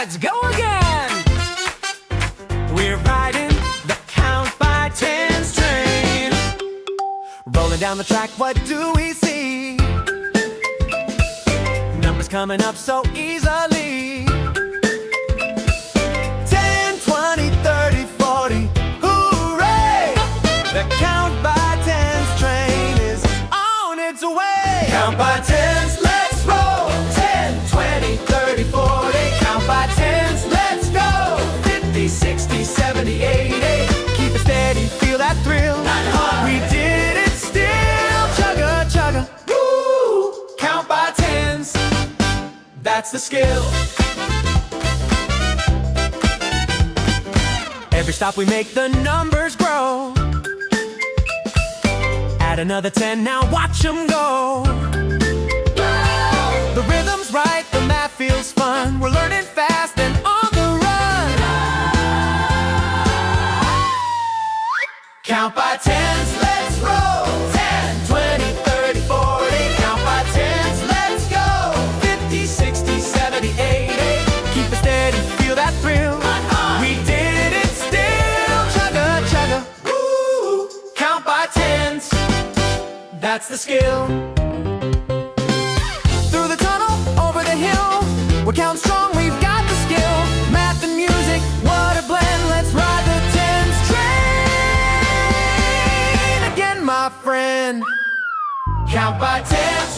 let's go again. We're riding the count by tens train. Rolling down the track, what do we see? Numbers coming up so easily. 10, 20, 30, 40, hooray! The count by tens train is on its way. Count by tens, let's roll. 10, 20, 30, 40. Count by tens, let's go. 50, 60, 70, 80. Keep it steady, feel that thrill. We did it still. Chugga, chugga, woo! Count by tens, that's the skill. Every stop we make, the numbers grow. Add another 10, now watch them go. The rhythm's right, the math feels fun. We're learning fast and on the run. Count by tens, let's roll. 10, 20, 30, 40. Count by tens, let's go. 50, 60, 70, 80. Keep it steady, feel that thrill. We did it still. Chugga, chugga, woo! Count by tens, that's the skill. Through the tunnel, over the hill, we're counting strong, we've got the skill. Math and music, what a blend. Let's ride the tens train again, my friend. Count by tens,